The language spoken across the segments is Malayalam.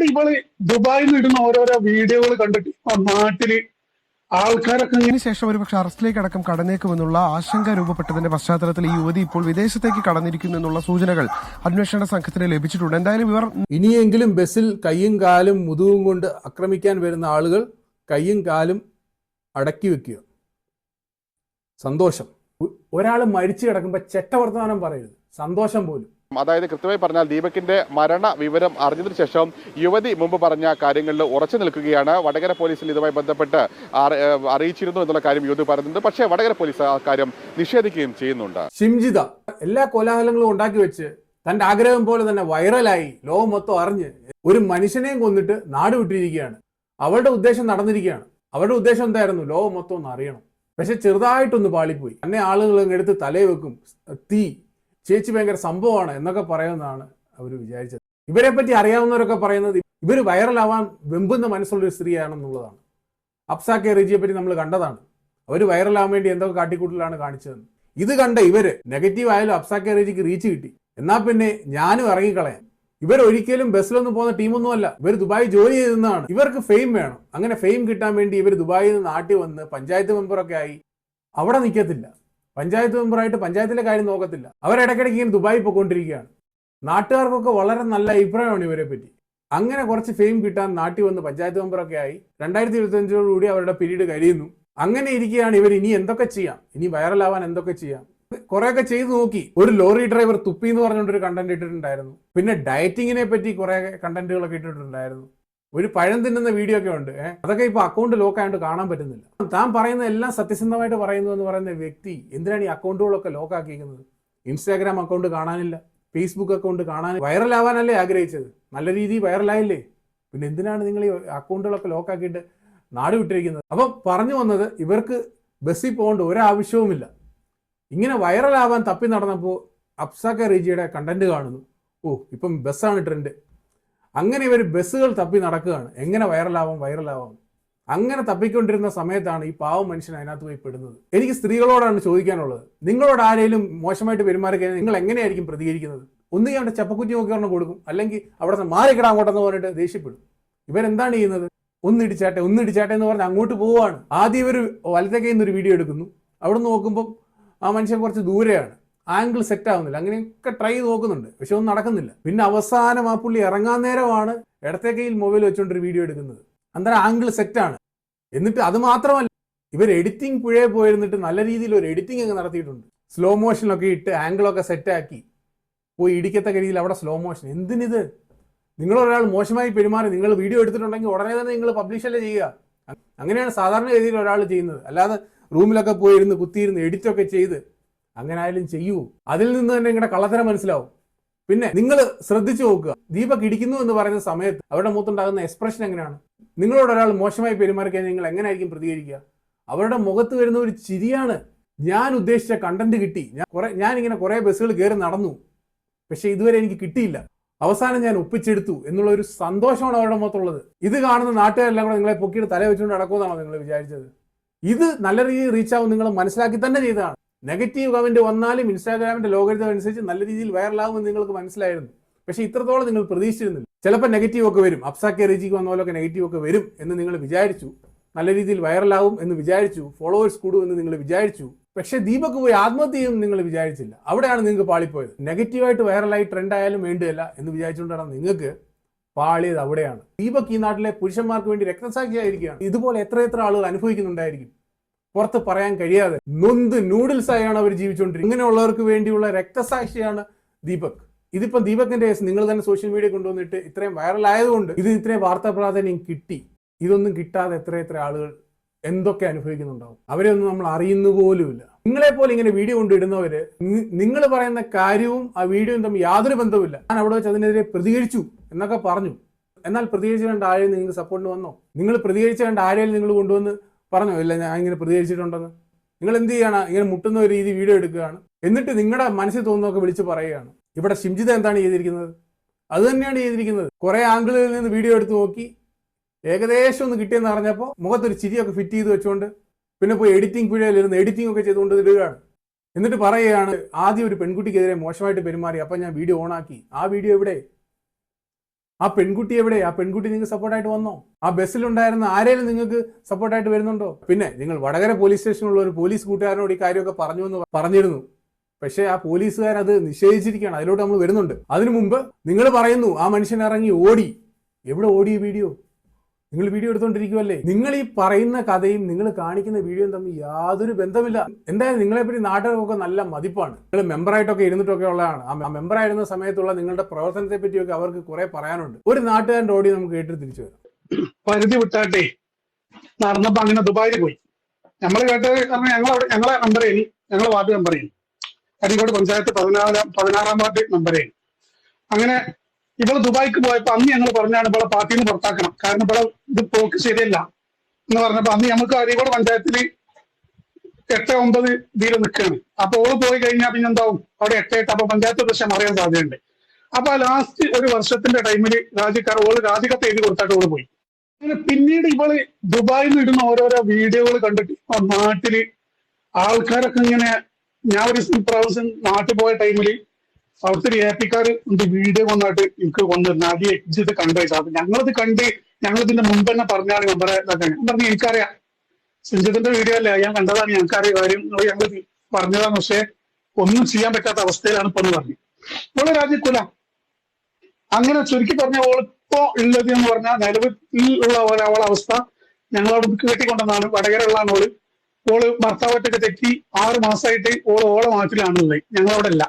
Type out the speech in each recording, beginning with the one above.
ഇവള് ദുബായിൽ നിന്ന് ഇടുന്ന ഓരോരോ വീഡിയോകൾ കണ്ടിട്ട് നാട്ടില് ആൾക്കാരൊക്കെ ശേഷം ഒരുപക്ഷെ അറസ്റ്റിലേക്ക് അടക്കം കടന്നേക്കുമെന്നുള്ള ആശങ്ക രൂപപ്പെട്ടതിന്റെ പശ്ചാത്തലത്തിൽ ഈ യുവതി ഇപ്പോൾ വിദേശത്തേക്ക് കടന്നിരിക്കുന്നു എന്നുള്ള സൂചനകൾ അന്വേഷണ സംഘത്തിന് ലഭിച്ചിട്ടുണ്ട്. എന്തായാലും ഇവർ ഇനിയെങ്കിലും ബസ്സിൽ കയ്യും കാലും മുതുകും കൊണ്ട് ആക്രമിക്കാൻ വരുന്ന ആളുകൾ കയ്യും കാലും അടക്കി വെക്കുക. സന്തോഷം. ഒരാൾ മരിച്ചു കിടക്കുമ്പോൾ ചെറ്റവർത്തമാനം പറയരുത്, സന്തോഷം പോലും. അതായത് കൃത്യമായി പറഞ്ഞാൽ ദീപകിന്റെ മരണ വിവരം അറിഞ്ഞതിനു ശേഷം യുവതി മുമ്പ് പറഞ്ഞ കാര്യങ്ങളിൽ ഉറച്ചു നിൽക്കുകയാണ്. വടകര പോലീസിൽ ഇതുമായി ബന്ധപ്പെട്ട് അറിയിച്ചിരുന്നു എന്നുള്ള കാര്യം യുവതി പറയുന്നുണ്ട്. പക്ഷേ വടകര പോലീസ് ആ കാര്യം നിഷേധിക്കുകയും ചെയ്യുന്നുണ്ട്. ഷിംജിത എല്ലാ കോലാഹലങ്ങളും ഉണ്ടാക്കി വെച്ച് തന്റെ ആഗ്രഹം പോലെ തന്നെ വൈറലായി ലോകം മൊത്തം അറിഞ്ഞ് ഒരു മനുഷ്യനെയും കൊന്നിട്ട് നാട് വിട്ടിരിക്കുകയാണ്. അവളുടെ ഉദ്ദേശം നടന്നിരിക്കുകയാണ്. അവരുടെ ഉദ്ദേശം എന്തായിരുന്നു? ലോകം മൊത്തം ഒന്ന് അറിയണം. പക്ഷെ ചെറുതായിട്ടൊന്ന് പാളിപ്പോയി. തന്നെ ആളുകൾ എടുത്ത് തലയിൽ വെക്കും. തീ ചേച്ചി ഭയങ്കര സംഭവമാണ് എന്നൊക്കെ പറയുന്നതാണ് അവർ വിചാരിച്ചത്. ഇവരെ പറ്റി അറിയാവുന്നവരൊക്കെ പറയുന്നത് ഇവർ വൈറലാവാൻ വെമ്പുന്ന മനസ്സുള്ളൊരു സ്ത്രീയാണെന്നുള്ളതാണ്. അപ്സ കെ റിജിയെ പറ്റി നമ്മൾ കണ്ടതാണ്. അവർ വൈറലാവാൻ വേണ്ടി എന്തൊക്കെ കാട്ടിക്കൂട്ടലാണ് കാണിച്ചതെന്ന്. ഇത് കണ്ട ഇവര് നെഗറ്റീവ് ആയാലും അപ്സ കെ റിജിക്ക് റീച്ച് കിട്ടി. എന്നാൽ പിന്നെ ഞാനും ഇറങ്ങിക്കളയാം. ഇവരൊരിക്കലും ബസ്സിലൊന്നും പോകുന്ന ടീമൊന്നുമല്ല. ഇവർ ദുബായ് ജോലി ചെയ്യുന്നതാണ്. ഇവർക്ക് ഫെയിം വേണം. അങ്ങനെ ഫെയിം കിട്ടാൻ വേണ്ടി ഇവർ ദുബായിൽ നിന്ന് നാട്ടിൽ വന്ന് പഞ്ചായത്ത് മെമ്പറൊക്കെ ആയി അവിടെ നിൽക്കത്തില്ല. പഞ്ചായത്ത് മെമ്പറായിട്ട് പഞ്ചായത്തിലെ കാര്യം നോക്കത്തില്ല. അവരിടയ്ക്കിടയ്ക്ക് ഇങ്ങനെ ദുബായി പോയിക്കൊണ്ടിരിക്കുകയാണ്. നാട്ടുകാർക്കൊക്കെ വളരെ നല്ല അഭിപ്രായമാണ് ഇവരെ പറ്റി. അങ്ങനെ കുറച്ച് ഫെയിം കിട്ടാൻ നാട്ടിൽ വന്ന് പഞ്ചായത്ത് മെമ്പറൊക്കെ ആയി 2025 അവരുടെ പീരീഡ് കഴിയുന്നു. അങ്ങനെ ഇരിക്കുകയാണ് ഇവർ. ഇനി എന്തൊക്കെ ചെയ്യാം, ഇനി വൈറലാവാൻ എന്തൊക്കെ ചെയ്യാം, കുറെയൊക്കെ ചെയ്തു നോക്കി. ഒരു ലോറി ഡ്രൈവർ തുപ്പി എന്ന് പറഞ്ഞുകൊണ്ടൊരു കണ്ടന്റ് ഇട്ടിട്ടുണ്ടായിരുന്നു. പിന്നെ ഡയറ്റിങ്ങിനെ പറ്റി കുറെ കണ്ടന്റുകളൊക്കെ ഇട്ടിട്ടുണ്ടായിരുന്നു. ഒരു പഴം തിന്നുന്ന വീഡിയോ ഒക്കെ ഉണ്ട്. അതൊക്കെ ഇപ്പൊ അക്കൗണ്ട് ലോക്ക് ആയതുകൊണ്ട് കാണാൻ പറ്റുന്നില്ല. താൻ പറയുന്ന എല്ലാം സത്യസന്ധമായിട്ട് പറയുന്നു എന്ന് പറയുന്ന വ്യക്തി എന്തിനാണ് ഈ അക്കൗണ്ടുകളൊക്കെ ലോക്ക് ആക്കിയിരിക്കുന്നത്? ഇൻസ്റ്റാഗ്രാം അക്കൗണ്ട് കാണാനില്ല, ഫേസ്ബുക്ക് അക്കൗണ്ട് കാണാൻ. വൈറലാവാനല്ലേ ആഗ്രഹിച്ചത്? നല്ല രീതിയിൽ വൈറലായില്ലേ? പിന്നെ എന്തിനാണ് നിങ്ങൾ ഈ അക്കൗണ്ടുകളൊക്കെ ലോക്ക് ആക്കിയിട്ട് നാട് വിട്ടിരിക്കുന്നത്? അപ്പം പറഞ്ഞു വന്നത്, ഇവർക്ക് ബസ്സിൽ പോകേണ്ട ഒരാവശ്യവുമില്ല. ഇങ്ങനെ വൈറലാവാൻ തപ്പി നടന്നപ്പോൾ അപ്സ കെ റിജിയുടെ കണ്ടന്റ് കാണുന്നു. ഓ, ഇപ്പം ബസ്സാണ് ട്രെൻഡ്. അങ്ങനെ ഇവർ ബസ്സുകൾ തപ്പി നടക്കുകയാണ്. എങ്ങനെ വൈറലാവാം. അങ്ങനെ തപ്പിക്കൊണ്ടിരുന്ന സമയത്താണ് ഈ പാവം മനുഷ്യൻ അതിനകത്ത് പോയി പെടുന്നത്. എനിക്ക് സ്ത്രീകളോടാണ് ചോദിക്കാനുള്ളത്. നിങ്ങളോട് ആരെങ്കിലും മോശമായിട്ട് പെരുമാറി കഴിഞ്ഞാൽ നിങ്ങൾ എങ്ങനെയായിരിക്കും പ്രതികരിക്കുന്നത്? ഒന്നുകിൽ അവിടെ ചപ്പക്കുറ്റി നോക്കി ഒരെണ്ണം കൊടുക്കും, അല്ലെങ്കിൽ അവിടെ നിന്ന് മാറിക്കിടാൻ അങ്ങോട്ടെന്ന് പറഞ്ഞിട്ട് ദേഷ്യപ്പെടും. ഇവരെന്താണ് ചെയ്യുന്നത്? ഒന്നിടിച്ചാട്ടെ എന്ന് പറഞ്ഞ് അങ്ങോട്ട് പോവുകയാണ്. ആദ്യം ഇവർ വലത്തേക്ക് ഒരു വീഡിയോ എടുക്കുന്നു. അവിടെ നിന്ന് നോക്കുമ്പോൾ ആ മനുഷ്യൻ കുറച്ച് ദൂരെയാണ്, ആംഗിൾ സെറ്റ് ആവുന്നില്ല. അങ്ങനെയൊക്കെ ട്രൈ നോക്കുന്നുണ്ട്, പക്ഷെ ഒന്നും നടക്കുന്നില്ല. പിന്നെ അവസാനം ആ പുള്ളി ഇറങ്ങാൻ നേരമാണ് ഇടത്തെ കയ്യിൽ മൊബൈൽ വെച്ചുകൊണ്ടൊരു വീഡിയോ എടുക്കുന്നത്. അന്നേരം ആംഗിൾ സെറ്റാണ്. എന്നിട്ട് അത് മാത്രമല്ല, ഇവർ എഡിറ്റിംഗ് പുഴയെ പോയിരുന്നിട്ട് നല്ല രീതിയിൽ ഒരു എഡിറ്റിംഗ് അങ്ങ് നടത്തിയിട്ടുണ്ട്. സ്ലോ മോഷനൊക്കെ ഇട്ട് ആംഗിളൊക്കെ സെറ്റാക്കി പോയി ഇടിക്കത്തക്ക രീതിയിൽ അവിടെ സ്ലോ മോഷൻ. എന്തിനിത്? നിങ്ങളൊരാൾ മോശമായി പെരുമാറി നിങ്ങൾ വീഡിയോ എടുത്തിട്ടുണ്ടെങ്കിൽ ഉടനെ തന്നെ നിങ്ങൾ പബ്ലിഷല്ലേ ചെയ്യുക. അങ്ങനെയാണ് സാധാരണ രീതിയിൽ ഒരാൾ ചെയ്യുന്നത്. അല്ലാതെ റൂമിലൊക്കെ പോയിരുന്ന് കുത്തിയിരുന്ന് എഡിറ്റൊക്കെ ചെയ്ത് അങ്ങനെ ആയാലും ചെയ്യൂ. അതിൽ നിന്ന് തന്നെ നിങ്ങളുടെ കള്ളത്തരം മനസ്സിലാവും. പിന്നെ നിങ്ങൾ ശ്രദ്ധിച്ചു നോക്കുക, ദീപക് ഇടിക്കുന്നു എന്ന് പറയുന്ന സമയത്ത് അവരുടെ മുഖത്തുണ്ടാകുന്ന എക്സ്പ്രഷൻ എങ്ങനെയാണ്? നിങ്ങളോട് ഒരാൾ മോശമായി പെരുമാറിക്കഴിഞ്ഞാൽ നിങ്ങൾ എങ്ങനെയായിരിക്കും പ്രതികരിക്കുക? അവരുടെ മുഖത്ത് വരുന്ന ഒരു ചിരിയാണ്. ഞാൻ ഉദ്ദേശിച്ച കണ്ടന്റ് കിട്ടി, ഞാൻ ഇങ്ങനെ കുറെ ബസ്സുകൾ കയറി നടന്നു, പക്ഷെ ഇതുവരെ എനിക്ക് കിട്ടിയില്ല, അവസാനം ഞാൻ ഒപ്പിച്ചെടുത്തു എന്നുള്ള ഒരു സന്തോഷമാണ് അവരുടെ മുഖത്തുള്ളത്. ഇത് കാണുന്ന നാട്ടുകാരെല്ലാം കൂടെ നിങ്ങളെ പൊക്കിയിട്ട് തല വെച്ചുകൊണ്ട് നടക്കുമെന്നാണോ നിങ്ങൾ വിചാരിച്ചത്? ഇത് നല്ല രീതിയിൽ റീച്ച് ആവും നിങ്ങൾ മനസ്സിലാക്കി തന്നെ ചെയ്തതാണ്. നെഗറ്റീവ് കമന്റ് വന്നാലും ഇൻസ്റ്റാഗ്രാമിന്റെ ലോഗരിതം അനുസരിച്ച് നല്ല രീതിയിൽ വൈറലാകുമെന്ന് നിങ്ങൾക്ക് മനസ്സിലായിരുന്നു. പക്ഷെ ഇത്രത്തോളം നിങ്ങൾ പ്രതീക്ഷിച്ചിരുന്നില്ല. ചിലപ്പോൾ നെഗറ്റീവ് ഒക്കെ വരും, അപ്സ കെ റിജിക്ക് വന്ന പോലൊക്കെ നെഗറ്റീവ് ഒക്കെ വരും എന്ന് നിങ്ങൾ വിചാരിച്ചു. നല്ല രീതിയിൽ വൈറലാവും എന്ന് വിചാരിച്ചു, ഫോളോവേഴ്സ് കൂടും എന്ന് നിങ്ങൾ വിചാരിച്ചു. പക്ഷെ ദീപക് പോയി ആത്മഹത്യ ചെയ്യും നിങ്ങൾ വിചാരിച്ചില്ല. അവിടെയാണ് നിങ്ങൾക്ക് പാളിപ്പോയത്. നെഗറ്റീവായിട്ട് വൈറലായി ട്രെൻഡ് ആയാലും വേണ്ടിയല്ല എന്ന് വിചാരിച്ചുകൊണ്ടാണ് നിങ്ങൾക്ക് പാളിയത്. അവിടെയാണ്. ദീപക് ഈ നാട്ടിലെ പുരുഷന്മാർക്ക് വേണ്ടി രക്തസാക്ഷിയായിരിക്കുകയാണ്. ഇതുപോലെ എത്ര ആളുകൾ അനുഭവിക്കുന്നുണ്ടായിരിക്കും, പുറത്ത് പറയാൻ കഴിയാതെ നൊന്ത് നൂഡിൽസ് ആയാണ് അവർ ജീവിച്ചുകൊണ്ടിരിക്കുന്നത്. ഇങ്ങനെയുള്ളവർക്ക് വേണ്ടിയുള്ള രക്തസാക്ഷിയാണ് ദീപക്. ഇതിപ്പം ദീപകിന്റെ കേസ് നിങ്ങൾ തന്നെ സോഷ്യൽ മീഡിയ കൊണ്ടുവന്നിട്ട് ഇത്രയും വൈറലായതുകൊണ്ട് ഇത് ഇത്രയും വാർത്താ പ്രാധാന്യം കിട്ടി. ഇതൊന്നും കിട്ടാതെ എത്ര ആളുകൾ എന്തൊക്കെ അനുഭവിക്കുന്നുണ്ടാവും. അവരെ ഒന്നും നമ്മൾ അറിയുന്ന പോലുമില്ല. നിങ്ങളെപ്പോലെ ഇങ്ങനെ വീഡിയോ കൊണ്ടിടുന്നവര് നിങ്ങൾ പറയുന്ന കാര്യവും ആ വീഡിയോയും തമ്മിൽ യാതൊരു ബന്ധവുമില്ല. ഞാൻ അവിടെ വെച്ച് അതിനെതിരെ പ്രതികരിച്ചു എന്നൊക്കെ പറഞ്ഞു. എന്നാൽ പ്രതികരിച്ചു കണ്ട ആരെയും നിങ്ങൾക്ക് സപ്പോർട്ടിന് വന്നോ? നിങ്ങൾ പ്രതികരിച്ചു കണ്ട ആരെയും നിങ്ങൾ കൊണ്ടുവന്ന് പറഞ്ഞോ ഇല്ല ഞാൻ ഇങ്ങനെ പ്രതികരിച്ചിട്ടുണ്ടെന്ന്? നിങ്ങൾ എന്ത് ചെയ്യാണ്? ഇങ്ങനെ മുട്ടുന്ന ഒരു രീതി വീഡിയോ എടുക്കുകയാണ്, എന്നിട്ട് നിങ്ങളുടെ മനസ്സിൽ തോന്നുന്നതൊക്കെ വിളിച്ച് പറയുകയാണ്. ഇവിടെ ഷിംജിത എന്താണ് ചെയ്തിരിക്കുന്നത്? അത് തന്നെയാണ് ചെയ്തിരിക്കുന്നത്. കുറെ ആംഗിളിൽ നിന്ന് വീഡിയോ എടുത്ത് നോക്കി ഏകദേശം ഒന്ന് കിട്ടിയെന്ന് അറിഞ്ഞപ്പോൾ മുഖത്തൊരു ചിരിയൊക്കെ ഫിറ്റ് ചെയ്ത് വെച്ചുകൊണ്ട് പിന്നെ പോയി എഡിറ്റിംഗ് പുഴയിലിരുന്ന് എഡിറ്റിംഗ് ഒക്കെ ചെയ്തുകൊണ്ട് ഇടുകയാണ്. എന്നിട്ട് പറയുകയാണ് ആദ്യം ഒരു പെൺകുട്ടിക്കെതിരെ മോശമായിട്ട് പെരുമാറി, അപ്പം ഞാൻ വീഡിയോ ഓണാക്കി. ആ വീഡിയോ എവിടെ? ആ പെൺകുട്ടി എവിടെ? ആ പെൺകുട്ടി നിങ്ങൾക്ക് സപ്പോർട്ടായിട്ട് വന്നോ? ആ ബസ്സിലുണ്ടായിരുന്ന ആരെങ്കിലും നിങ്ങൾക്ക് സപ്പോർട്ടായിട്ട് വരുന്നുണ്ടോ? പിന്നെ നിങ്ങൾ വടകര പോലീസ് സ്റ്റേഷനിലുള്ള ഒരു പോലീസ് കൂട്ടുകാരനോട് ഈ കാര്യമൊക്കെ പറഞ്ഞിരുന്നു. പക്ഷേ ആ പോലീസുകാർ അത് നിഷേധിച്ചിരിക്കുകയാണ്. അതിലോട്ട് നമ്മൾ വരുന്നുണ്ട്. അതിനു മുമ്പ് നിങ്ങൾ പറയുന്നു ആ മനുഷ്യൻ ഇറങ്ങി ഓടി. എവിടെ ഓടി വീഡിയോ? നിങ്ങൾ വീഡിയോ എടുത്തോണ്ടിരിക്കുവല്ലേ? നിങ്ങൾ ഈ പറയുന്ന കഥയും നിങ്ങൾ കാണിക്കുന്ന വീഡിയോയും തമ്മിൽ യാതൊരു ബന്ധമില്ല. എന്തായാലും നിങ്ങളെപ്പറ്റി നാട്ടുകാർക്കൊക്കെ നല്ല മതിപ്പാണ്. നിങ്ങൾ മെമ്പറായിട്ടൊക്കെ ഇരുന്നിട്ടൊക്കെ ഉള്ളതാണ്. ആ മെമ്പറായിരുന്ന സമയത്തുള്ള നിങ്ങളുടെ പ്രവർത്തനത്തെ പറ്റിയൊക്കെ അവർക്ക് കുറെ പറയാനുണ്ട്. ഒരു നാട്ടുകാരൻ്റെ ഓഡിയോ നമുക്ക് കേട്ടിട്ട് തിരിച്ചു വരാം. പരിധി വിട്ടാട്ടെ നടന്നപ്പോ അങ്ങനെ ദുബായിൽ പോയി. നമ്മൾ കേട്ടത് കാരണം ഞങ്ങളെ മെമ്പറേനി, ഞങ്ങളെ വാർഡ് മെമ്പറേനി, അരീക്കോട് പഞ്ചായത്ത് 16-ാം വാർഡ് മെമ്പറേനി. അങ്ങനെ ഇവള് ദുബായിക്ക് പോയപ്പോ അന്ന് ഞങ്ങൾ പറഞ്ഞാണ് ഇവളെ പാർട്ടിയിൽ നിന്ന് പുറത്താക്കണം, കാരണം ഇവളെ ഇത് പോക്ക് ശരിയല്ല എന്ന് പറഞ്ഞപ്പോ അന്ന് നമുക്ക് അരീക്കോട് പഞ്ചായത്തിൽ 8-9 ഇതിൽ നിൽക്കുകയാണ്. അപ്പൊ ഓള് പോയി കഴിഞ്ഞാൽ പിന്നെ എന്താവും അവിടെ 8-8. അപ്പൊ പഞ്ചായത്ത് പ്രശ്നം അറിയാൻ സാധ്യതയുണ്ട്. അപ്പൊ ലാസ്റ്റ് ഒരു വർഷത്തിന്റെ ടൈമിൽ ഓള് രാജിക്കത്ത് എഴുതി കൊടുത്തിട്ട് ഓള് പോയി. അങ്ങനെ പിന്നീട് ഇവള് ദുബായിൽ നിന്ന് ഇടുന്ന ഓരോരോ വീഡിയോകൾ കണ്ടിട്ട് നാട്ടില് ആൾക്കാരൊക്കെ ഇങ്ങനെ, ഞാൻ ഒരു പ്രാവശ്യം നാട്ടിൽ പോയ ടൈമില് അവിടുത്തെ ഒരു ഏപ്പിക്കാർ വീഡിയോ വന്നിട്ട് എനിക്ക് കൊണ്ടുവരുന്നത് അത് എക്സിറ്റ് കണ്ടുവച്ചാൽ അപ്പൊ ഞങ്ങളിത് കണ്ട് ഞങ്ങളിതിന്റെ മുമ്പ് തന്നെ പറഞ്ഞാണ് മെമ്പറെ ഇതൊക്കെ. ഞാൻ പറഞ്ഞു എനിക്കറിയാം സിഞ്ചത്തിന്റെ വീഡിയോ അല്ലേ, ഞാൻ കണ്ടതാണ്, ഞങ്ങൾക്കറിയാം കാര്യം, ഞങ്ങൾ പറഞ്ഞതാണ്, പക്ഷെ ഒന്നും ചെയ്യാൻ പറ്റാത്ത അവസ്ഥയിലാണ് ഇപ്പൊ എന്ന് പറഞ്ഞു. ഓള് രാജിക്കൂല. അങ്ങനെ ചുരുക്കി പറഞ്ഞ ഓളിപ്പോ ഉള്ളത് എന്ന് പറഞ്ഞാൽ നിലവിലുള്ള ഓരോ അവസ്ഥ ഞങ്ങളോട് കേട്ടിക്കൊണ്ടെന്നാണ്. വടകര ഉള്ളതാണ് ഓള്. ഓള് ഭർത്താവായിട്ടൊക്കെ തെറ്റി 6 മാസമായിട്ട് ഓളെ നാട്ടിലാണുള്ളത്, ഞങ്ങളവിടെ അല്ല.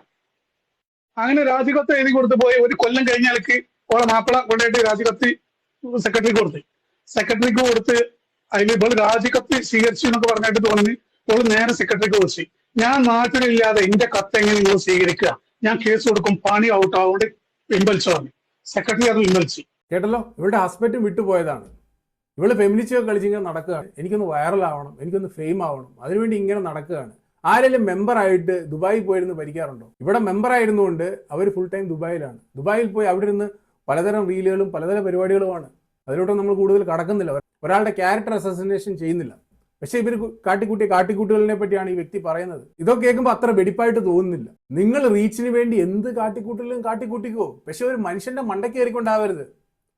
അങ്ങനെ രാജിക്കത്ത് എഴുതി കൊടുത്ത് പോയി. ഒരു കൊല്ലം കഴിഞ്ഞാലേക്ക് ഓളെ മാപ്പിള കൊണ്ടുപോയിട്ട് രാജിക്കത്ത് സെക്രട്ടറിക്ക് കൊടുത്ത് അതിൽ ഇവള് രാജിക്കത്ത് സ്വീകരിച്ചു എന്നൊക്കെ പറഞ്ഞിട്ട് തോന്നി ഓള് നേരെ സെക്രട്ടറിക്ക് വിളിച്ചു. ഞാൻ നാട്ടിലില്ലാതെ എന്റെ കത്ത് എങ്ങനെ നിങ്ങൾ സ്വീകരിക്കുക, ഞാൻ കേസ് കൊടുക്കും, പണി ഔട്ട് ആവുകൊണ്ട് പിൻവലിച്ചു പറഞ്ഞു. സെക്രട്ടറി അത് പിൻവലിച്ചു. കേട്ടല്ലോ, ഇവളുടെ ഹസ്ബൻഡും വിട്ടുപോയതാണ്. ഇവള് ഫെമിനിസ്റ്റൊക്കെ കളിച്ചിങ്ങനെ നടക്കുകയാണ്. എനിക്കൊന്ന് വൈറലാവണം, എനിക്കൊന്ന് ഫെയിം ആവണം, അതിനുവേണ്ടി ഇങ്ങനെ നടക്കുകയാണ്. ആരെങ്കിലും മെമ്പറായിട്ട് ദുബായിൽ പോയിരുന്ന് ഭരിക്കാറുണ്ടോ? ഇവിടെ മെമ്പറായിരുന്നുകൊണ്ട് അവർ ഫുൾ ടൈം ദുബായിലാണ്. ദുബായിൽ പോയി അവിടെ ഇരുന്ന് പലതരം റീലുകളും പലതരം പരിപാടികളുമാണ്. അതിലോട്ട് നമ്മൾ കൂടുതൽ കടക്കുന്നില്ല. ഒരാളുടെ ക്യാരക്ടർ അസസിനേഷൻ ചെയ്യുന്നില്ല. പക്ഷേ ഇവർ കാട്ടിക്കൂട്ടുകളിനെ പറ്റിയാണ് ഈ വ്യക്തി പറയുന്നത്. ഇതൊക്കെ കേൾക്കുമ്പോൾ അത്ര വെടിപ്പായിട്ട് തോന്നുന്നില്ല. നിങ്ങൾ റീച്ചിന് വേണ്ടി എന്ത് കാട്ടിക്കൂട്ടലും കാട്ടിക്കൂട്ടിക്കോ, പക്ഷെ ഒരു മനുഷ്യന്റെ മണ്ടയ്ക്ക് കയറിക്കൊണ്ടാവരുത്,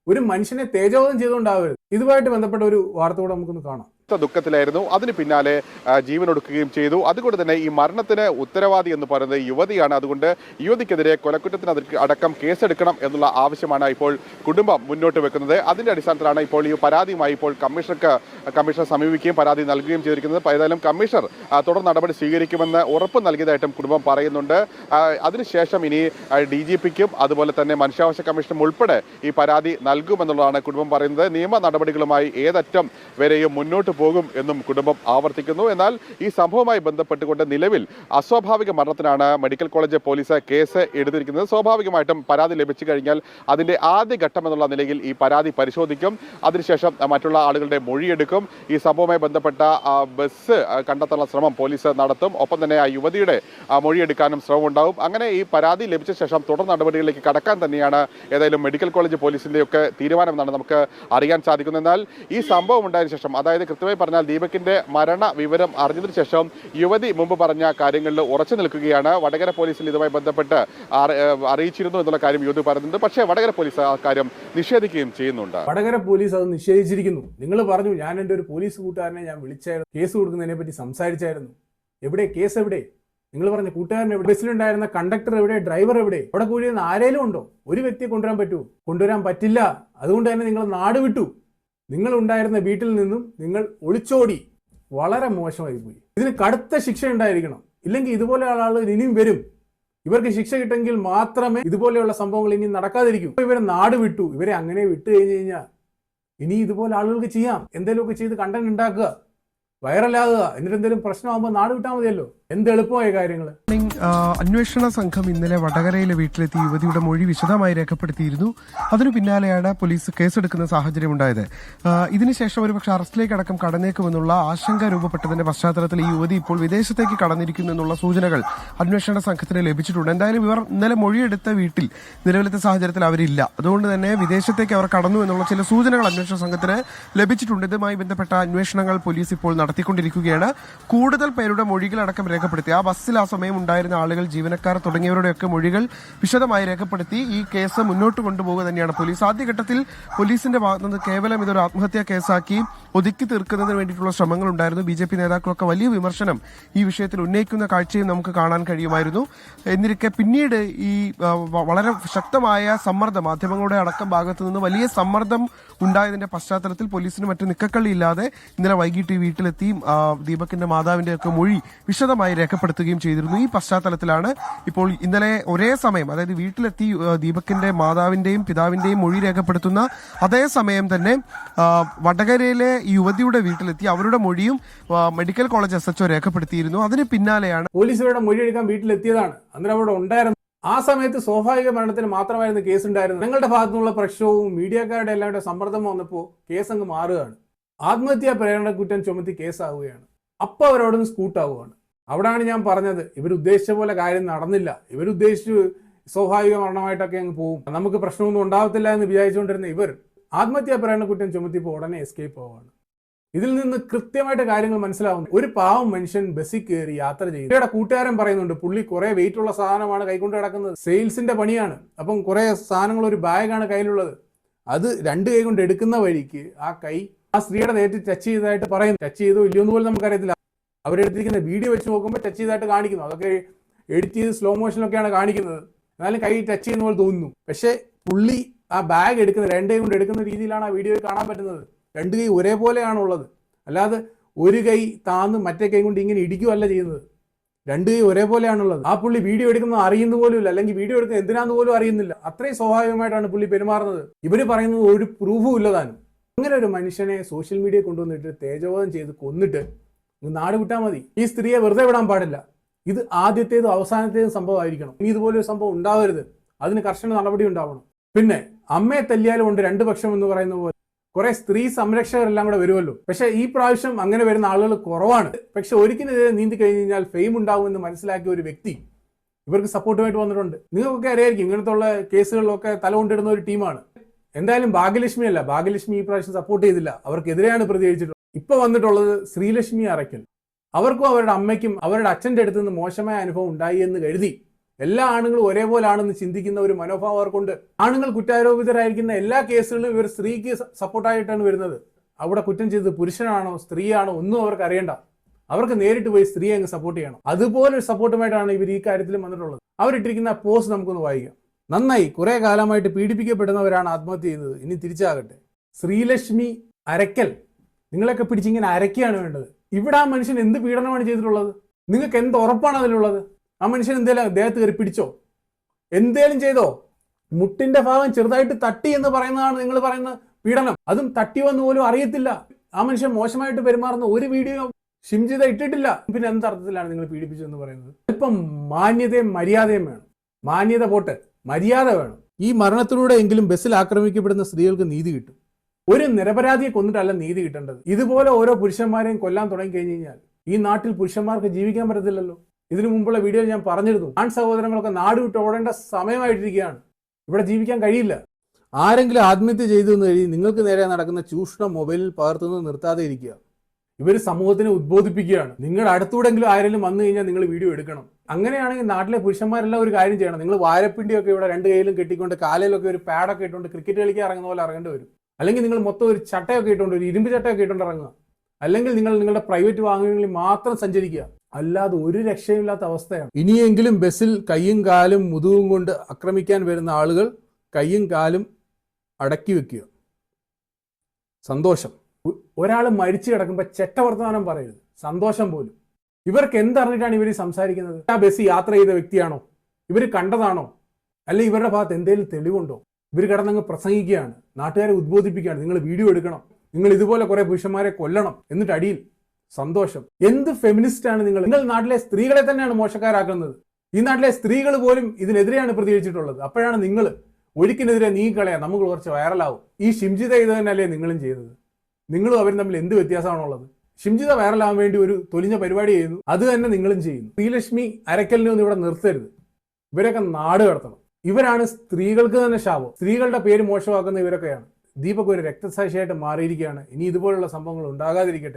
ഒരു മനുഷ്യനെ തേജോധം ചെയ്തുകൊണ്ടാവരുത്. ഇതുമായിട്ട് ബന്ധപ്പെട്ട ഒരു വാർത്ത കൂടെ നമുക്കൊന്ന് കാണാം. ദുഃഖത്തിലായിരുന്നു. അതിന് പിന്നാലെ ജീവനൊടുക്കുകയും ചെയ്തു. അതുകൊണ്ട് തന്നെ ഈ മരണത്തിന് ഉത്തരവാദി എന്ന് പറയുന്നത് യുവതിയാണ്. അതുകൊണ്ട് യുവതിക്കെതിരെ കൊലക്കുറ്റത്തിന് അടക്കം കേസെടുക്കണം എന്നുള്ള ആവശ്യമാണ് ഇപ്പോൾ കുടുംബം മുന്നോട്ട് വെക്കുന്നത്. അതിന്റെ അടിസ്ഥാനത്തിലാണ് ഇപ്പോൾ ഈ പരാതിയുമായി ഇപ്പോൾ കമ്മീഷണർ സമീപിക്കുകയും പരാതി നൽകുകയും ചെയ്തിരിക്കുന്നത്. ഏതായാലും കമ്മീഷണർ തുടർ നടപടി സ്വീകരിക്കുമെന്ന് ഉറപ്പ് നൽകിയതായിട്ടും കുടുംബം പറയുന്നുണ്ട്. അതിനുശേഷം ഇനി DGPക്കും അതുപോലെ തന്നെ മനുഷ്യാവകാശ കമ്മീഷനും ഉൾപ്പെടെ ഈ പരാതി നൽകുമെന്നുള്ളതാണ് കുടുംബം പറയുന്നത്. നിയമ നടപടികളുമായി ഏതറ്റം വരെയും മുന്നോട്ട് പോകും എന്നും കുടുംബം ആവർത്തിക്കുന്നു. എന്നാൽ ഈ സംഭവവുമായി ബന്ധപ്പെട്ടുകൊണ്ട് നിലവിൽ അസ്വാഭാവിക മരണത്തിനാണ് മെഡിക്കൽ കോളേജ് പോലീസ് കേസ് എടുത്തിരിക്കുന്നത്. സ്വാഭാവികമായിട്ടും പരാതി ലഭിച്ചു കഴിഞ്ഞാൽ അതിന്റെ ആദ്യ ഘട്ടം എന്നുള്ള നിലയിൽ ഈ പരാതി പരിശോധിക്കും. അതിനുശേഷം മറ്റുള്ള ആളുകളുടെ മൊഴിയെടുക്കും. ഈ സംഭവവുമായി ബന്ധപ്പെട്ട ബസ് കണ്ടെത്താനുള്ള ശ്രമം പോലീസ് നടത്തും. ഒപ്പം തന്നെ ആ യുവതിയുടെ മൊഴിയെടുക്കാനും ശ്രമമുണ്ടാവും. അങ്ങനെ ഈ പരാതി ലഭിച്ച ശേഷം തുടർ നടപടികളിലേക്ക് കടക്കാൻ തന്നെയാണ് ഏതായാലും മെഡിക്കൽ കോളേജ് പോലീസിന്റെയൊക്കെ തീരുമാനമെന്നാണ് നമുക്ക് അറിയാൻ സാധിക്കുന്നത്. എന്നാൽ ഈ സംഭവം ഉണ്ടായതിനു ശേഷം, അതായത് കൃത്യമായി പറഞ്ഞാൽ ദീപകിന്റെ മരണ വിവരം അറിഞ്ഞതിനു ശേഷം യുവതി മുമ്പ് പറഞ്ഞ കാര്യങ്ങളിൽ ഉറച്ചു നിൽക്കുകയാണ്. വടകര പോലീസിൽ ഇതുമായി ബന്ധപ്പെട്ട് അറിയിച്ചിരുന്നു എന്നുള്ള കാര്യം യുവതി പറയുന്നുണ്ട്. പക്ഷേ വടകര പോലീസ് ആ കാര്യം നിഷേധിക്കുകയും ചെയ്യുന്നുണ്ട്. വടകര പോലീസ് അത് നിഷേധിച്ചിരിക്കുന്നു. നിങ്ങൾ പറഞ്ഞു ഞാൻ എൻ്റെ ഒരു പോലീസ് കൂട്ടുകാരനെ ഞാൻ വിളിച്ചായിരുന്നു, കേസ് കൊടുക്കുന്നതിനെ പറ്റി സംസാരിച്ചായിരുന്നു. എവിടെ കേസ്? എവിടെ? നിങ്ങൾ പറഞ്ഞ കൂട്ടുകാരൻ എവിടെ? ബസ്സിലുണ്ടായിരുന്ന കണ്ടക്ടർ എവിടെ? ഡ്രൈവർ എവിടെ? അവിടെ കൂടിയിരുന്ന ആരേലും ഉണ്ടോ? ഒരു വ്യക്തിയെ കൊണ്ടുവരാൻ പറ്റുമോ? കൊണ്ടുവരാൻ പറ്റില്ല. അതുകൊണ്ട് തന്നെ നിങ്ങൾ നാട് വിട്ടു. നിങ്ങൾ ഉണ്ടായിരുന്ന വീട്ടിൽ നിന്നും നിങ്ങൾ ഒളിച്ചോടി. വളരെ മോശമായി പോയി. ഇതിന് കടുത്ത ശിക്ഷ ഉണ്ടായിരിക്കണം. ഇല്ലെങ്കിൽ ഇതുപോലെയുള്ള ആളുകൾ ഇനിയും വരും. ഇവർക്ക് ശിക്ഷ കിട്ടുമെങ്കിൽ മാത്രമേ ഇതുപോലെയുള്ള സംഭവങ്ങൾ ഇനി നടക്കാതിരിക്കൂ. ഇവരെ നാട് വിട്ടു. ഇവരെ അങ്ങനെ വിട്ടു കഴിഞ്ഞാൽ ഇനി ഇതുപോലെ ആളുകൾക്ക് ചെയ്യാം. എന്തെങ്കിലുമൊക്കെ ചെയ്ത് കണ്ടന്റ് ഉണ്ടാക്കുക, വൈറലാകുക. എന്നിട്ട് എന്തെങ്കിലും പ്രശ്നമാകുമ്പോൾ നാട് വിട്ടാൽ മതിയല്ലോ. എന്ത് എളുപ്പമായ കാര്യങ്ങൾ. അന്വേഷണ സംഘം ഇന്നലെ വടകരയിലെ വീട്ടിലെത്തി യുവതിയുടെ മൊഴി വിശദമായി രേഖപ്പെടുത്തിയിരുന്നു. അതിനു പിന്നാലെയാണ് പോലീസ് കേസെടുക്കുന്ന സാഹചര്യം ഉണ്ടായത്. ഇതിനുശേഷം ഒരുപക്ഷെ അറസ്റ്റിലേക്ക് അടക്കം കടന്നേക്കുമെന്നുള്ള ആശങ്ക രൂപപ്പെട്ടതിന്റെ പശ്ചാത്തലത്തിൽ ഈ യുവതി ഇപ്പോൾ വിദേശത്തേക്ക് കടന്നിരിക്കുന്നു എന്നുള്ള സൂചനകൾ അന്വേഷണ സംഘത്തിന് ലഭിച്ചിട്ടുണ്ട്. എന്തായാലും ഇവർ ഇന്നലെ മൊഴിയെടുത്ത വീട്ടിൽ നിലവിലത്തെ സാഹചര്യത്തിൽ അവരില്ല. അതുകൊണ്ട് തന്നെ വിദേശത്തേക്ക് അവർ കടന്നു എന്നുള്ള ചില സൂചനകൾ അന്വേഷണ സംഘത്തിന് ലഭിച്ചിട്ടുണ്ട്. ഇതുമായി ബന്ധപ്പെട്ട അന്വേഷണങ്ങൾ പോലീസ് ഇപ്പോൾ നടത്തിക്കൊണ്ടിരിക്കുകയാണ്. കൂടുതൽ പേരുടെ മൊഴികളടക്കം രേഖപ്പെടുത്തി. ആ ബസ്സിൽ ആ സമയം ഉണ്ടായിരുന്ന ആളുകൾ, ജീവനക്കാർ തുടങ്ങിയവരുടെയൊക്കെ മൊഴികൾ വിശദമായി രേഖപ്പെടുത്തി ഈ കേസ് മുന്നോട്ട് കൊണ്ടുപോകുക തന്നെയാണ് പോലീസ്. ആദ്യഘട്ടത്തിൽ പോലീസിന്റെ ഭാഗത്തുനിന്ന് കേവലം ഇതൊരു ആത്മഹത്യാ കേസാക്കി ഒതുക്കി തീർക്കുന്നതിന് വേണ്ടിയിട്ടുള്ള ശ്രമങ്ങൾ ഉണ്ടായിരുന്നു. BJP നേതാക്കളൊക്കെ വലിയ വിമർശനം ഈ വിഷയത്തിൽ ഉന്നയിക്കുന്ന കാഴ്ചയും നമുക്ക് കാണാൻ കഴിയുമായിരുന്നു. എന്നിരിക്കെ പിന്നീട് ഈ വളരെ ശക്തമായ സമ്മർദ്ദം, മാധ്യമങ്ങളുടെ അടക്കം ഭാഗത്തു നിന്ന് വലിയ സമ്മർദ്ദം ഉണ്ടായതിന്റെ പശ്ചാത്തലത്തിൽ പോലീസിന് മറ്റ് നിക്കക്കള്ളിയില്ലാതെ ഇന്നലെ വൈകിട്ട് ഈ വീട്ടിലെത്തി ദീപകിന്റെ മാതാവിന്റെ ഒക്കെ മൊഴി വിശദമായി രേഖപ്പെടുത്തുകയും ചെയ്തിരുന്നു. ഈ പശ്ചാത്തലത്തിലാണ് ഇപ്പോൾ ഇന്നലെ ഒരേ സമയം, അതായത് വീട്ടിലെത്തി ദീപകിന്റെ മാതാവിന്റെയും പിതാവിന്റെയും മൊഴി രേഖപ്പെടുത്തുന്ന അതേ സമയം തന്നെ വടകരയിലെ യുവതിയുടെ വീട്ടിലെത്തി അവരുടെ മൊഴിയും മെഡിക്കൽ കോളേജ് SHO രേഖപ്പെടുത്തിയിരുന്നു. അതിന് പിന്നാലെയാണ് പോലീസ് ഇവരുടെ മൊഴി എടുക്കാൻ വീട്ടിലെത്തിയതാണ്. അന്നേരം അവിടെ ഉണ്ടായിരുന്നു. ആ സമയത്ത് സ്വാഭാവിക മരണത്തിന് മാത്രമായിരുന്നു കേസ് ഉണ്ടായിരുന്നത്. ഞങ്ങളുടെ ഭാഗത്തുനിന്നുള്ള പ്രശ്നവും മീഡിയക്കാരുടെ എല്ലാവരുടെ സമ്മർദ്ദം വന്നപ്പോൾ കേസ് അങ്ങ് മാറുകയാണ്. ആത്മഹത്യാ പ്രേരണ കുറ്റം ചുമത്തി കേസാവുകയാണ്. അപ്പോൾ അവരവിടെ നിന്ന് സ്കൂട്ടാവുകയാണ്. അവിടെയാണ് ഞാൻ പറഞ്ഞത്, ഇവരുദ്ദേശിച്ച പോലെ കാര്യം നടന്നില്ല. ഇവരുദ്ദേശിച്ചു സ്വാഭാവിക മരണമായിട്ടൊക്കെ അങ്ങ് പോകും, നമുക്ക് പ്രശ്നമൊന്നും ഉണ്ടാവത്തില്ല എന്ന് വിചാരിച്ചുകൊണ്ടിരുന്ന ഇവർ ആത്മഹത്യാ പ്രേരണ കുറ്റം ചുമത്തിയപ്പോൾ ഉടനെ എസ്കേപ്പ് ആവുകയാണ്. ഇതിൽ നിന്ന് കൃത്യമായിട്ട് കാര്യങ്ങൾ മനസ്സിലാവുന്നു. ഒരു പാവം മനുഷ്യൻ ബസ്സിൽ കയറി യാത്ര ചെയ്തു. ഇവിടെ കൂട്ടുകാരൻ പറയുന്നുണ്ട്, പുള്ളി കുറെ വെയിറ്റ് ഉള്ള സാധനമാണ് കൈകൊണ്ട് കിടക്കുന്നത്, സെയിൽസിന്റെ പണിയാണ്, അപ്പം കുറെ സാധനങ്ങൾ, ഒരു ബാഗാണ് കയ്യിലുള്ളത്, അത് രണ്ട് കൈ കൊണ്ട് എടുക്കുന്ന വഴിക്ക് ആ സ്ത്രീയുടെ നേരിട്ട് ടച്ച് ചെയ്തതായിട്ട് പറയുന്നു. ടച്ച് ചെയ്തോ ഇല്ലയോ എന്ന് പോലും നമുക്കറിയത്തില്ല. അവരെടുത്തിരിക്കുന്ന വീഡിയോ വെച്ച് നോക്കുമ്പോൾ ടച്ച് ചെയ്തതായിട്ട് കാണിക്കുന്നു. അതൊക്കെ എഡിറ്റ് ചെയ്ത് സ്ലോ മോഷനിലൊക്കെയാണ് കാണിക്കുന്നത്. എന്നാലും കൈ ടച്ച് ചെയ്യുന്ന പോലെ തോന്നുന്നു. പക്ഷേ പുള്ളി ആ ബാഗ് എടുക്കുന്ന രണ്ട് കൈ കൊണ്ട് എടുക്കുന്ന രീതിയിലാണ് ആ വീഡിയോയിൽ കാണാൻ പറ്റുന്നത്. രണ്ട് കൈ ഒരേപോലെയാണ് ഉള്ളത്. അല്ലാതെ ഒരു കൈ താന്ന് മറ്റേ കൈ കൊണ്ട് ഇങ്ങനെ ഇടിക്കുകയല്ല ചെയ്യുന്നത്. രണ്ട് കൈ ഒരേപോലെയാണുള്ളത്. ആ പുള്ളി വീഡിയോ എടുക്കുന്നത് അറിയുന്ന പോലും ഇല്ല, അല്ലെങ്കിൽ വീഡിയോ എടുക്കുന്നത് എന്തിനാന്ന് പോലും അറിയുന്നില്ല. അത്രയും സ്വാഭാവികമായിട്ടാണ് പുള്ളി പെരുമാറുന്നത്. ഇവര് പറയുന്നത് ഒരു പ്രൂഫും ഇല്ലതാനും. അങ്ങനെ ഒരു മനുഷ്യനെ സോഷ്യൽ മീഡിയ കൊണ്ടുവന്നിട്ട് തേജോവധം ചെയ്ത് കൊന്നിട്ട് നാട് വിട്ടാൽ മതി. ഈ സ്ത്രീയെ വെറുതെ വിടാൻ പാടില്ല. ഇത് ആദ്യത്തേതും അവസാനത്തേതും സംഭവമായിരിക്കണം. ഇനി ഇതുപോലൊരു സംഭവം ഉണ്ടാവരുത്. അതിന് കർശന നടപടി ഉണ്ടാവണം. പിന്നെ അമ്മയെ തല്ലിയാലും ഉണ്ട് രണ്ട് പക്ഷം എന്ന് പറയുന്ന പോലെ കുറെ സ്ത്രീ സംരക്ഷകരെല്ലാം കൂടെ വരുമല്ലോ. പക്ഷെ ഈ പ്രാവശ്യം അങ്ങനെ വരുന്ന ആളുകൾ കുറവാണ്. പക്ഷെ ഒരിക്കലെതിരെ നീന്തി കഴിഞ്ഞ് കഴിഞ്ഞാൽ ഫെയിം ഉണ്ടാവുമെന്ന് മനസ്സിലാക്കിയ ഒരു വ്യക്തി ഇവർക്ക് സപ്പോർട്ടുമായിട്ട് വന്നിട്ടുണ്ട്. നിങ്ങൾക്കൊക്കെ അറിയായിരിക്കും, ഇങ്ങനത്തെ ഉള്ള കേസുകളിലൊക്കെ തല കൊണ്ടിടുന്ന ഒരു ടീമാണ്. എന്തായാലും ഭാഗ്യലക്ഷ്മി അല്ല, ഭാഗ്യലക്ഷ്മി ഈ പ്രാവശ്യം സപ്പോർട്ട് ചെയ്തില്ല, അവർക്കെതിരെയാണ് പ്രതികരിച്ചിട്ടുള്ളത്. ഇപ്പൊ വന്നിട്ടുള്ളത് ശ്രീലക്ഷ്മി അറയ്ക്കൽ. അവർക്കും അവരുടെ അമ്മയ്ക്കും അവരുടെ അച്ഛൻ്റെ അടുത്ത് നിന്ന് മോശമായ അനുഭവം ഉണ്ടായി എന്ന് കരുതി എല്ലാ ആണുങ്ങളും ഒരേപോലാണെന്ന് ചിന്തിക്കുന്ന ഒരു മനോഭാവം അവർക്കുണ്ട്. ആണുങ്ങൾ കുറ്റാരോപിതരായിരിക്കുന്ന എല്ലാ കേസുകളിലും ഇവർ സ്ത്രീക്ക് സപ്പോർട്ടായിട്ടാണ് വരുന്നത്. അവിടെ കുറ്റം ചെയ്തത് പുരുഷനാണോ സ്ത്രീയാണോ ഒന്നും അവർക്ക് അറിയണ്ട. അവർക്ക് നേരിട്ട് പോയി സ്ത്രീയെ അങ്ങ് സപ്പോർട്ട് ചെയ്യണം. അതുപോലെ ഒരു സപ്പോർട്ടുമായിട്ടാണ് ഇവർ ഈ കാര്യത്തിലും വന്നിട്ടുള്ളത്. അവരിട്ടിരിക്കുന്ന പോസ്റ്റ് നമുക്കൊന്ന് വായിക്കാം. നന്നായി, കുറെ കാലമായിട്ട് പീഡിപ്പിക്കപ്പെടുന്നവരാണ് ആത്മഹത്യ ചെയ്യുന്നത്, ഇനി തിരിച്ചാകട്ടെ. ശ്രീലക്ഷ്മി അരക്കൽ, നിങ്ങളൊക്കെ പിടിച്ചിങ്ങനെ അരക്കുകയാണ് വേണ്ടത്. ഇവിടെ ആ മനുഷ്യൻ എന്ത് പീഡനമാണ് ചെയ്തിട്ടുള്ളത്? നിങ്ങൾക്ക് എന്ത് ഉറപ്പാണ് അതിലുള്ളത്? ആ മനുഷ്യൻ എന്തേലും ദേഹത്ത് കയറി പിടിച്ചോ, എന്തേലും ചെയ്തോ? മുട്ടിന്റെ ഭാഗം ചെറുതായിട്ട് തട്ടി എന്ന് പറയുന്നതാണ് നിങ്ങൾ പറയുന്ന പീഡനം. അതും തട്ടിയോന്ന് പോലും അറിയത്തില്ല. ആ മനുഷ്യൻ മോശമായിട്ട് പെരുമാറുന്ന ഒരു വീഡിയോ ഷിംജിത ഇട്ടിട്ടില്ല. പിന്നെ എന്തർത്ഥത്തിലാണ് നിങ്ങൾ പീഡിപ്പിച്ചതെന്ന് പറയുന്നത്? ഇപ്പം മാന്യതയും മര്യാദയും വേണം. മാന്യത പോട്ടെ, മര്യാദ വേണം. ഈ മരണത്തിലൂടെ എങ്കിലും ബസ്സിൽ ആക്രമിക്കപ്പെടുന്ന സ്ത്രീകൾക്ക് നീതി കിട്ടും. ഒരു നിരപരാധിയെ കൊന്നിട്ടല്ല നീതി കിട്ടേണ്ടത്. ഇതുപോലെ ഓരോ പുരുഷന്മാരെയും കൊല്ലാൻ തുടങ്ങി കഴിഞ്ഞ് കഴിഞ്ഞാൽ ഈ നാട്ടിൽ പുരുഷന്മാർക്ക് ജീവിക്കാൻ പറ്റത്തില്ലല്ലോ. ഇതിനു മുമ്പുള്ള വീഡിയോ ഞാൻ പറഞ്ഞിരുന്നു, ആൺ സഹോദരങ്ങളൊക്കെ നാട് വിട്ട് ഓടേണ്ട സമയമായിട്ടിരിക്കുകയാണ്. ഇവിടെ ജീവിക്കാൻ കഴിയില്ല. ആരെങ്കിലും ആത്മഹത്യ ചെയ്തു എന്ന് കഴിഞ്ഞ് നിങ്ങൾക്ക് നേരെ നടക്കുന്ന ചൂഷണം മൊബൈലിൽ പകർത്തുന്നത് നിർത്താതെ ഇരിക്കുക. ഇവർ സമൂഹത്തിനെ ഉദ്ബോധിപ്പിക്കുകയാണ്. നിങ്ങളുടെ അടുത്തൂടെങ്കിലും ആരെങ്കിലും വന്നു കഴിഞ്ഞാൽ നിങ്ങൾ വീഡിയോ എടുക്കണം. അങ്ങനെയാണെങ്കിൽ നാട്ടിലെ പുരുഷന്മാരെല്ലാം ഒരു കാര്യം ചെയ്യണം. നിങ്ങൾ വാരപ്പിണ്ടിയൊക്കെ ഇവിടെ രണ്ട് കൈയിലും കെട്ടിക്കൊണ്ട് കാലയിലൊക്കെ ഒരു പാഡൊക്കെ ഇട്ടുകൊണ്ട് ക്രിക്കറ്റ് കളിക്കാൻ ഇറങ്ങുന്ന പോലെ ഇറങ്ങേണ്ടി വരും. അല്ലെങ്കിൽ നിങ്ങൾ മൊത്തം ഒരു ചട്ടയൊക്കെ ഇട്ടുകൊണ്ട്, ഒരു ഇരുമ്പ് ചട്ടയൊക്കെ ഇട്ടുകൊണ്ട് ഇറങ്ങുക. അല്ലെങ്കിൽ നിങ്ങൾ നിങ്ങളുടെ പ്രൈവറ്റ് വാഹനങ്ങളിൽ മാത്രം സഞ്ചരിക്കുക. അല്ലാതെ ഒരു രക്ഷയില്ലാത്ത അവസ്ഥയാണ്. ഇനിയെങ്കിലും ബസ്സിൽ കയ്യും കാലും മുതുകും കൊണ്ട് ആക്രമിക്കാൻ വരുന്ന ആളുകൾ കയ്യും കാലും അടക്കി വെക്കുക. സന്തോഷം. ഒരാൾ മരിച്ചു കിടക്കുമ്പോൾ ചെറ്റവർത്തമാനം പറയരുത്, സന്തോഷം പോലും. ഇവർക്ക് എന്തറിഞ്ഞിട്ടാണ് ഇവർ സംസാരിക്കുന്നത്? ആ ബസ് യാത്ര ചെയ്ത വ്യക്തിയാണോ? ഇവർ കണ്ടതാണോ? അല്ലെ ഇവരുടെ ഭാഗത്ത് എന്തെങ്കിലും തെളിവുണ്ടോ? ഇവർ കിടന്നങ്ങ് പ്രസംഗിക്കുകയാണ്, നാട്ടുകാരെ ഉദ്ബോധിപ്പിക്കുകയാണ്, നിങ്ങൾ വീഡിയോ എടുക്കണം, നിങ്ങൾ ഇതുപോലെ കുറെ പുരുഷന്മാരെ കൊല്ലണം. എന്നിട്ട് അടിയിൽ സന്തോഷം. എന്ത് ഫെമിനിസ്റ്റ് ആണ് നിങ്ങൾ? നിങ്ങൾ നാട്ടിലെ സ്ത്രീകളെ തന്നെയാണ് മോശക്കാരാക്കുന്നത്. ഈ നാട്ടിലെ സ്ത്രീകൾ പോലും ഇതിനെതിരെയാണ് പ്രതികരിച്ചിട്ടുള്ളത്. അപ്പോഴാണ് നിങ്ങൾ ഒഴുക്കിനെതിരെ നീങ്ങിക്കളയാം, നമുക്ക് കുറച്ച് വൈറലാവും. ഈ ഷിംജിത ഇത് തന്നെയല്ലേ നിങ്ങളും ചെയ്തത്? നിങ്ങളും അവരും തമ്മിൽ എന്ത് വ്യത്യാസമാണുള്ളത്? ഷിംജിത വൈറലാവാൻ വേണ്ടി ഒരു തൊലിഞ്ഞ പരിപാടി ചെയ്യുന്നു, അത് തന്നെ നിങ്ങളും ചെയ്യുന്നു. ശ്രീലക്ഷ്മി അരക്കലിനെ ഒന്നും ഇവിടെ നിർത്തരുത്. ഇവരൊക്കെ നാട് കടത്തണം. ഇവരാണ് സ്ത്രീകൾക്ക് തന്നെ ശാപം. സ്ത്രീകളുടെ പേര് മോശമാക്കുന്ന ഇവരൊക്കെയാണ്. ദീപക് ഒരു രക്തസാക്ഷിയായിട്ട് മാറിയിരിക്കുകയാണ്. ഇനി ഇതുപോലുള്ള സംഭവങ്ങൾ ഉണ്ടാകാതിരിക്കട്ടെ.